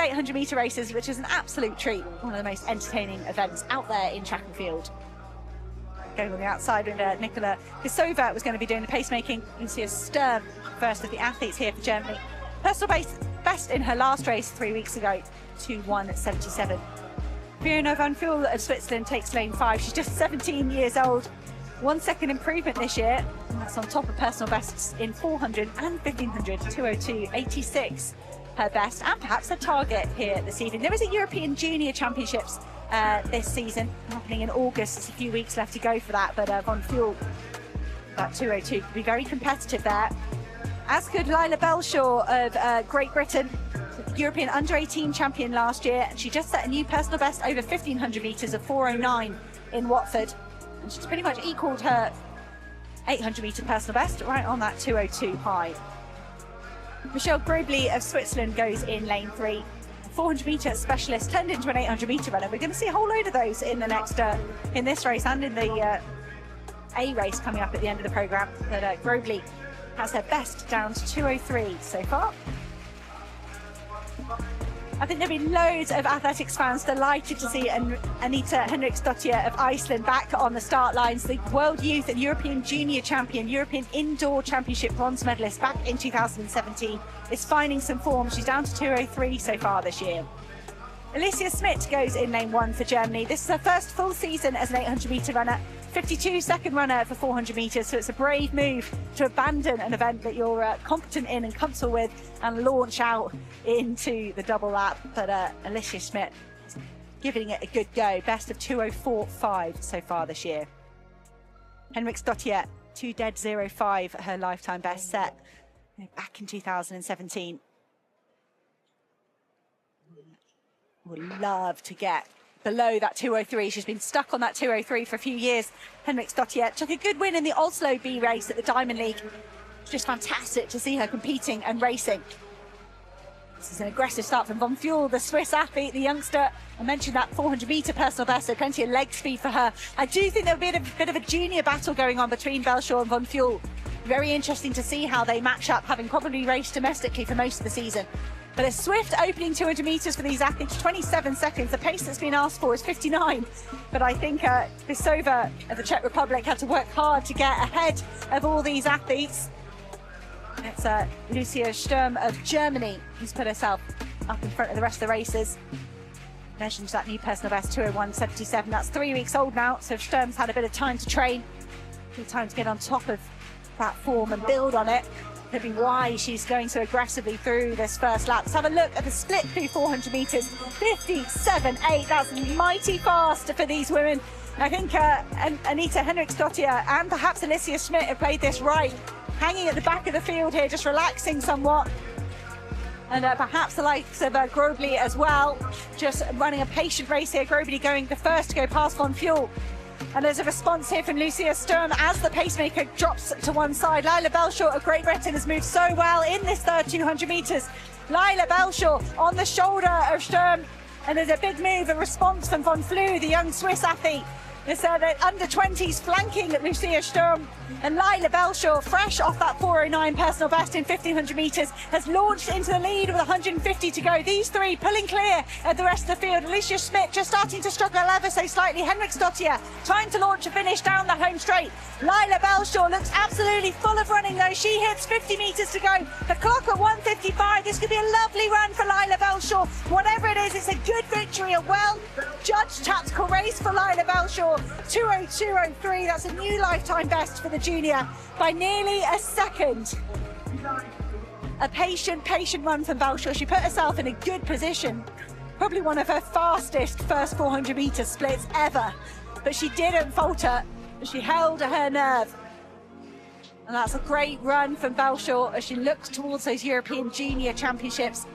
800-meter races, which is an absolute treat. One of the most entertaining events out there in track and field. Going on the outside with Nicola Kova was going to be doing the pacemaking. Lucia Sturm, first of the athletes here for Germany. Personal best in her last race 3 weeks ago, 2:1:77. Fiona van Fuel of Switzerland takes lane 5. She's just 17 years old. 1 second improvement this year, and that's on top of personal bests in 400 and 1500, 2:02:86 her best, and perhaps a target here this evening. There is a European Junior Championships this season happening in August. There's a few weeks left to go for that, but Van Fuel, that 2:02, could be very competitive there. As could Laya Bellshaw of Great Britain, European under-18 champion last year, and she just set a new personal best over 1500 metres of 4:09 in Watford, and she's pretty much equalled her 800-metre personal best, right on that 2:02 high. Michelle Grobley of Switzerland goes in lane 3. 400-metre specialist turned into an 800-metre runner. We're going to see a whole load of those in the next, in this race and in the A race coming up at the end of the programme. But Grobley has her best down to 2:03 so far. I think there'll be loads of athletics fans delighted to see Anita Henriksdottir of Iceland back on the start lines. The World Youth and European Junior Champion, European Indoor Championship bronze medalist back in 2017, is finding some form. She's down to 2:03 so far this year. Alica Schmidt goes in lane 1 for Germany. This is her first full season as an 800-metre runner, 52-second runner for 400 metres, so it's a brave move to abandon an event that you're competent in and comfortable with and launch out into the double lap. But Alica Schmidt is giving it a good go. Best of 2:04.5 so far this year. Henriksdottir, 2:05, her lifetime best set back in 2017. Would love to get below that 2:03. She's been stuck on that 2:03 for a few years. Henriksdottir took a good win in the Oslo B race at the Diamond League. It's just fantastic to see her competing and racing. This is an aggressive start from Van Fuel, the Swiss athlete, the youngster. I mentioned that 400-metre personal best, so plenty of leg speed for her. I do think there'll be a bit of a junior battle going on between Bellshaw and Van Fuel. Very interesting to see how they match up, having probably raced domestically for most of the season. But a swift opening 200 metres for these athletes, 27 seconds. The pace that's been asked for is 59. But I think Kova of the Czech Republic had to work hard to get ahead of all these athletes. It's Lucia Sturm of Germany who's put herself up in front of the rest of the racers. Mentioned that new personal best, 2:01.77. That's 3 weeks old now, so Sturm's had a bit of time to train. Good time to get on top of that form and build on it. Could be why she's going so aggressively through this first lap. Let's have a look at the split through 400 metres. 57.8. That's mighty fast for these women. I think Anita Henriksdottir and perhaps Alica Schmidt have played this right. Hanging at the back of the field here, just relaxing somewhat. And perhaps the likes of Grobley as well. Just running a patient race here. Grobley going the first to go past Van Fuel. And there's a response here from Lucia Sturm as the pacemaker drops to one side. Laya Bellshaw of Great Britain has moved so well in this third 200 metres. Laya Bellshaw on the shoulder of Sturm. And there's a big move, a response from Van Flew, the young Swiss athlete. It's the under-20s flanking at Lucia Sturm. And Laya Bellshaw, fresh off that 4:09 personal best in 1500 metres, has launched into the lead with 150 to go. These three pulling clear of the rest of the field. Alica Schmidt just starting to struggle ever so slightly. Henriksdottir trying to launch a finish down the home straight. Laya Bellshaw looks absolutely full of running though. She hits 50 metres to go. The clock at 1:55. This could be a lovely run for Laya Bellshaw. Whatever it is, it's a good victory, a well-judged tactical race for Laya Bellshaw. 2:02.03. That's a new lifetime best for the junior by nearly a second. A patient run from Bellshaw. She put herself in a good position. Probably one of her fastest first 400 metre splits ever. But she didn't falter. She held her nerve. And that's a great run from Bellshaw as she looks towards those European Junior Championships.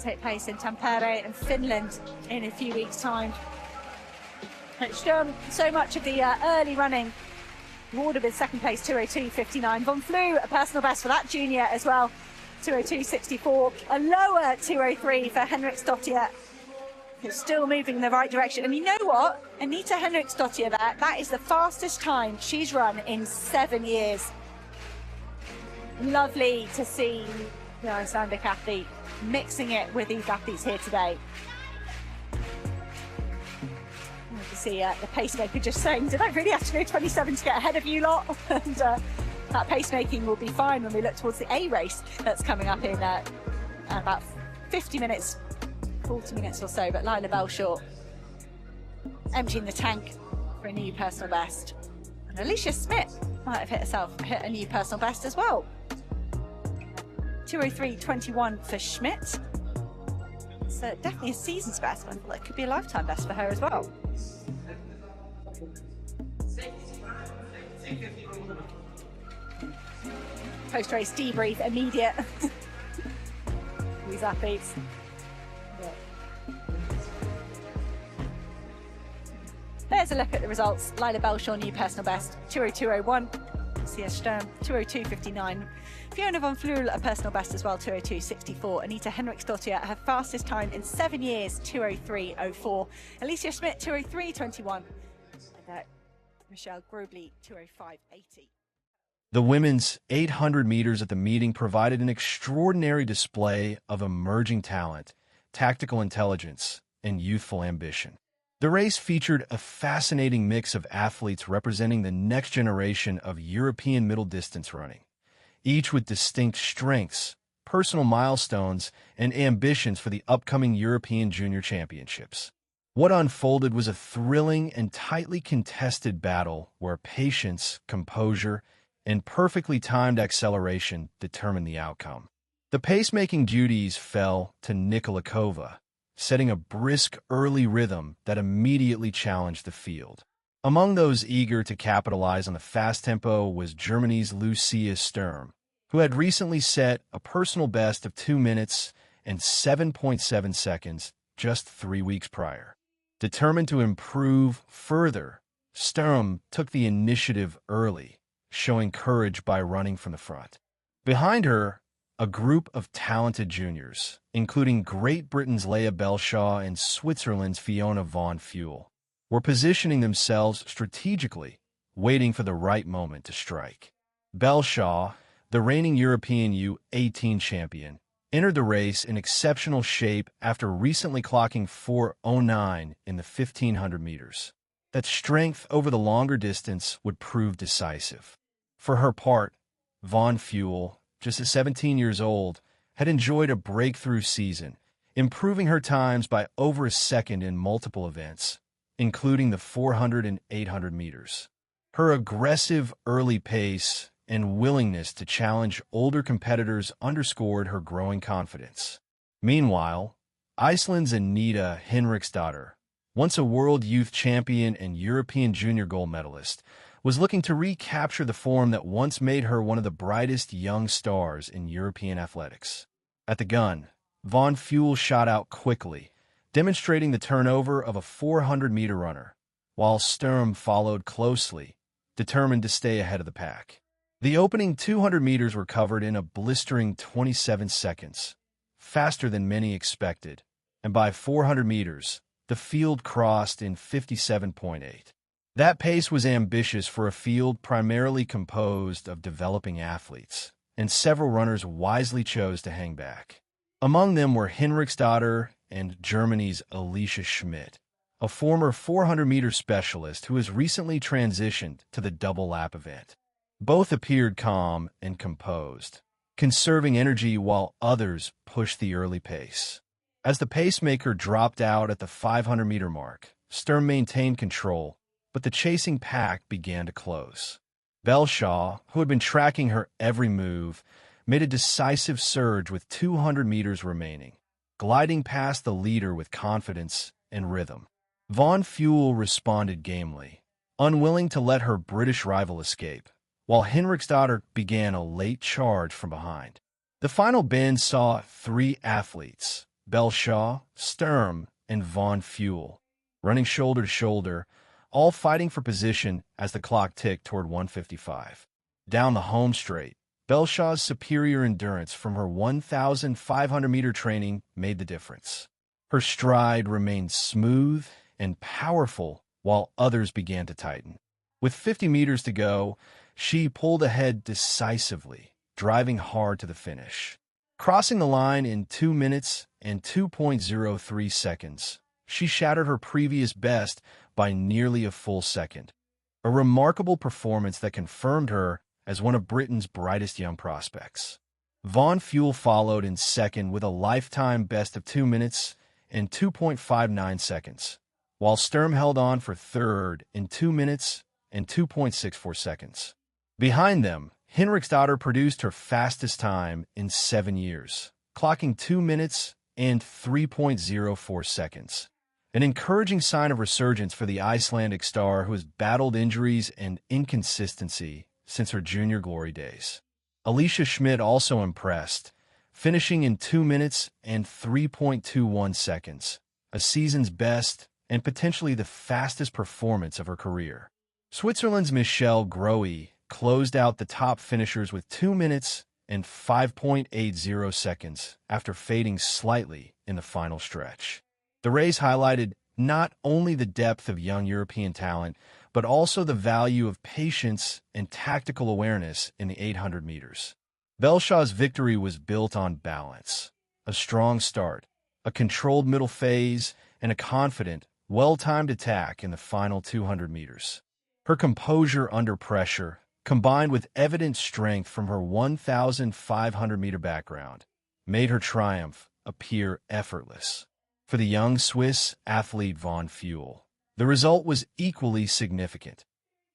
Take place in Tampere in Finland in a few weeks' time. Sturm, so much of the early running would have been second place, 2:02.59. Van Flew, a personal best for that junior as well, 2:02.64. A lower 2:03 for Henriksdottir, who's still moving in the right direction. And you know what? Anita Henriksdottir there, that is the fastest time she's run in 7 years. Lovely to see the Icelandic athlete mixing it with these athletes here today. You can see the pacemaker just saying, did I really have to go 27 to get ahead of you lot? And that pacemaking will be fine when we look towards the A race that's coming up in about 50 minutes, 40 minutes or so. But Lila Bellshaw emptying the tank for a new personal best. And Alica Schmidt might have hit a new personal best as well. 2:03.21 for Schmidt. So definitely a season's best, but that could be a lifetime best for her as well. Post-race debrief, immediate. These athletes. There's a look at the results. Lila Bellshaw, new personal best, 2:02.01. Lucia Sturm, 2:02.59. Fiona von Flüel, a personal best as well, 2:02.64. Anita Henriksdottir, her fastest time in 7 years, 2:03.04. Alica Schmidt, 2:03.21. And Michelle Grobly, 2:05.80. The women's 800 meters at the meeting provided an extraordinary display of emerging talent, tactical intelligence, and youthful ambition. The race featured a fascinating mix of athletes representing the next generation of European middle distance running, each with distinct strengths, personal milestones, and ambitions for the upcoming European Junior Championships. What unfolded was a thrilling and tightly contested battle where patience, composure, and perfectly timed acceleration determined the outcome. The pacemaking duties fell to Nicola Kova, setting a brisk early rhythm that immediately challenged the field. Among those eager to capitalize on the fast tempo was Germany's Lucia Sturm, who had recently set a personal best of 2 minutes and 7.7 seconds just 3 weeks prior. Determined to improve further, Sturm took the initiative early, showing courage by running from the front. Behind her, a group of talented juniors, including Great Britain's Laya Bellshaw and Switzerland's Fiona von Flüel, were positioning themselves strategically, waiting for the right moment to strike. Bellshaw, the reigning European U18 champion, entered the race in exceptional shape after recently clocking 4:09 in the 1500 meters. That strength over the longer distance would prove decisive. For her part, von Flüel, just at 17 years old, had enjoyed a breakthrough season, improving her times by over a second in multiple events, including the 400 and 800 meters. Her aggressive early pace and willingness to challenge older competitors underscored her growing confidence. Meanwhile, Iceland's Anita Henriksdottir, once a world youth champion and European junior gold medalist, was looking to recapture the form that once made her one of the brightest young stars in European athletics. At the gun, von Flüel shot out quickly, demonstrating the turnover of a 400-meter runner, while Sturm followed closely, determined to stay ahead of the pack. The opening 200 meters were covered in a blistering 27 seconds, faster than many expected, and by 400 meters, the field crossed in 57.8. That pace was ambitious for a field primarily composed of developing athletes, and several runners wisely chose to hang back. Among them were Henriksdottir and Germany's Alica Schmidt, a former 400-meter specialist who has recently transitioned to the double-lap event. Both appeared calm and composed, conserving energy while others pushed the early pace. As the pacemaker dropped out at the 500-meter mark, Sturm maintained control, but the chasing pack began to close. Bellshaw, who had been tracking her every move, made a decisive surge with 200 meters remaining, gliding past the leader with confidence and rhythm. Von Flüel responded gamely, unwilling to let her British rival escape, while Henriksdottir began a late charge from behind. The final bend saw 3 athletes, Bellshaw, Sturm, and von Flüel, running shoulder to shoulder, all fighting for position as the clock ticked toward 1:55. Down the home straight, Bellshaw's superior endurance from her 1,500-meter training made the difference. Her stride remained smooth and powerful while others began to tighten. With 50 meters to go, she pulled ahead decisively, driving hard to the finish. Crossing the line in 2 minutes and 2.03 seconds, she shattered her previous best by nearly a full second. A remarkable performance that confirmed her as one of Britain's brightest young prospects. Von Fuel followed in second with a lifetime best of 2 minutes and 2.59 seconds, while Sturm held on for third in 2 minutes and 2.64 seconds. Behind them, Henriksdottir produced her fastest time in 7 years, clocking 2 minutes and 3.04 seconds. An encouraging sign of resurgence for the Icelandic star who has battled injuries and inconsistency since her junior glory days. Alica Schmidt also impressed, finishing in 2 minutes and 3.21 seconds, a season's best and potentially the fastest performance of her career. Switzerland's Michelle Grohe closed out the top finishers with 2 minutes and 5.80 seconds after fading slightly in the final stretch. The race highlighted not only the depth of young European talent, but also the value of patience and tactical awareness in the 800 meters. Bellshaw's victory was built on balance, a strong start, a controlled middle phase, and a confident, well-timed attack in the final 200 meters. Her composure under pressure, combined with evident strength from her 1,500-meter background, made her triumph appear effortless. For the young Swiss athlete Von Fuel, the result was equally significant.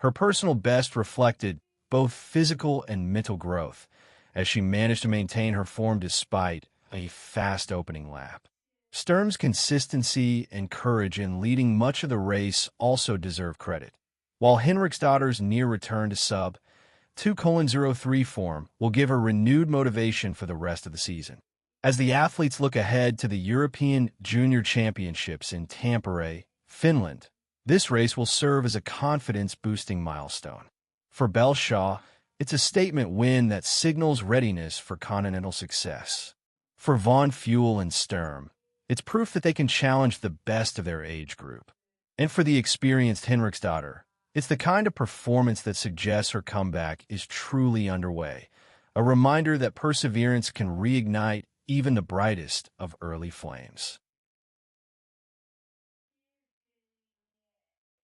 Her personal best reflected both physical and mental growth, as she managed to maintain her form despite a fast opening lap. Sturm's consistency and courage in leading much of the race also deserve credit. While Henriksdottir's near return to sub-2:03 form will give her renewed motivation for the rest of the season. As the athletes look ahead to the European Junior Championships in Tampere, Finland, this race will serve as a confidence-boosting milestone. For Bellshaw, it's a statement win that signals readiness for continental success. For Von Fuel and Sturm, it's proof that they can challenge the best of their age group. And for the experienced Henriksdottir, it's the kind of performance that suggests her comeback is truly underway, a reminder that perseverance can reignite even the brightest of early flames.